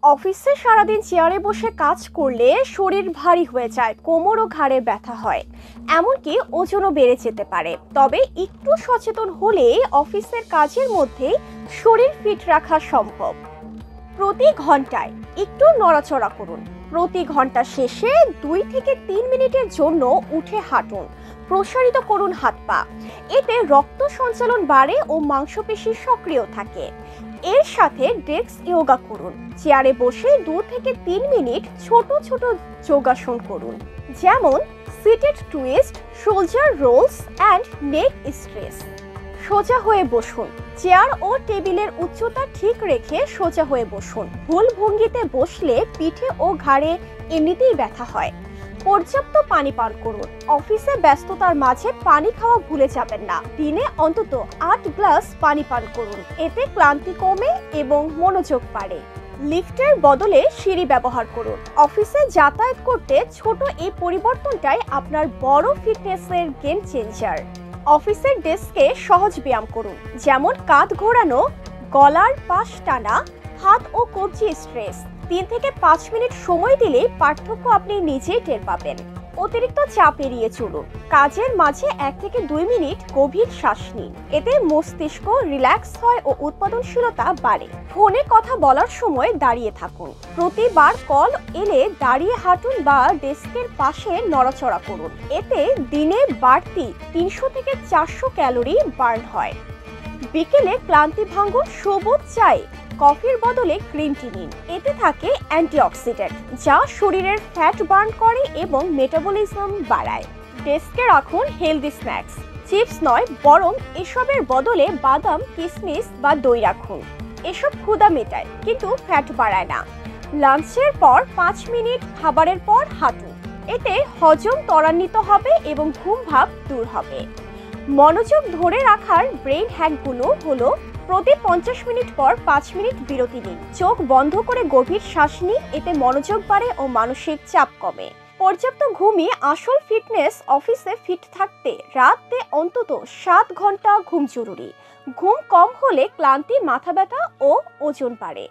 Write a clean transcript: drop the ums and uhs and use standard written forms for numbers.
অফিসে সারাদিন চেয়ারে বসে কাজ করলে শরীর ভারী হয়ে যায়, কোমর ও ঘাড়ে ব্যথা হয়, এমনকি ওজনও বেড়ে যেতে পারে। তবে একটু সচেতন হলেই অফিসের কাজের মধ্যেই শরীর ফিট রাখা সম্ভব। প্রতি ঘন্টায় একটু নড়াচড়া করুন। প্রতি ঘন্টা শেষে 2 থেকে 3 মিনিটের জন্য উঠে হাঁটুন। প্রসারিত করুন হাত পা। এতে রক্ত সঞ্চালন বাড়ে ও মাংসপেশি সক্রিয় থাকে। এর সাথে ডেস্ক যোগা করুন। চেয়ারে বসে 2 থেকে 3 মিনিট ছোট ছোট যোগাসন করুন, যেমন seated twist, shoulder rolls and neck stretch. সোজা হয়ে বসুন। চেয়ার ও টেবিলের উচ্চতা ঠিক রেখে সোজা হয়ে বসুন। ভুল ভঙ্গিতে বসলে পিঠে ও ঘাড়ে এমনিতেই ব্যথা হয়। পর্যাপ্ত পানি পান করুন। অফিসে ব্যস্ততার মাঝে পানি খাওয়া ভুলে যাবেন না। দিনে অন্তত 8 গ্লাস পানি পান করুন। এতে ক্লান্তি কমে এবং মনোযোগ বাড়ে। লিফটের বদলে সিঁড়ি ব্যবহার করুন। অফিসে যাতায়াত করতে ছোট এই পরিবর্তনটাই আপনার বড় ফিটনেসের গেম চেঞ্জার। অফিসের ডেস্কে সহজ ব্যায়াম করুন, যেমন কাঁধ ঘোরানো, গলার পাশ টানা, হাত ও কবজি স্ট্রেচ। 3 থেকে 5 মিনিট সময় দিলেই পার্থক্য আপনি নিজেই টের পাবেন। অতিরিক্ত চাপ এড়িয়ে চলুন। কাজের মাঝে 1 থেকে 2 মিনিট গভীর শ্বাস নিন। এতে মস্তিষ্ক রিল্যাক্স হয় ও উৎপাদনশীলতা বাড়ে। ফোনে কথা বলার সময় দাঁড়িয়ে থাকুন। প্রতিবার কল এলে দাঁড়িয়ে হাঁটুন বা ডেস্কের পাশে নড়াচড়া করুন। এতে দিনে বাড়তি 300 থেকে 400 ক্যালোরি বার্ন হয়। বিকেলে ক্লান্তি ভাঙুন। সবুজ চাই, কফির বদলে গ্রিন টি নিন। এতে থাকে অ্যান্টিঅক্সিডেন্ট, যা শরীরের ফ্যাট বার্ন করে এবং মেটাবলিজম বাড়ায়। ডেস্কে রাখুন হেলদি স্ন্যাক্স। চিপস নয়, বরং এসবের বদলে বাদাম, কিশমিশ বা দই রাখুন। এসব ক্ষুধা মেটায় কিন্তু ফ্যাট বাড়ায় না। লাঞ্চের পর 5 মিনিট খাবারের পর হাঁটুন। এতে হজম ত্বরান্বিত হবে এবং ঘুম ভাব দূর হবে। মনোযোগ ধরে রাখার ব্রেইন হ্যাকগুলো হলো: প্রতি 50 মিনিট পর 5 মিনিট বিরতি নিন। চোখ বন্ধ করে গভীর শ্বাস নিন। এতে মনোযোগ বাড়ে ও মানসিক চাপ কমে। পর্যাপ্ত ঘুমই আসল ফিটনেস। অফিসে ফিট থাকতে রাতে অন্তত 7 ঘন্টা ঘুম জরুরি। ঘুম কম হলে ক্লান্তি, মাথা ব্যথা ও ওজন বাড়ে।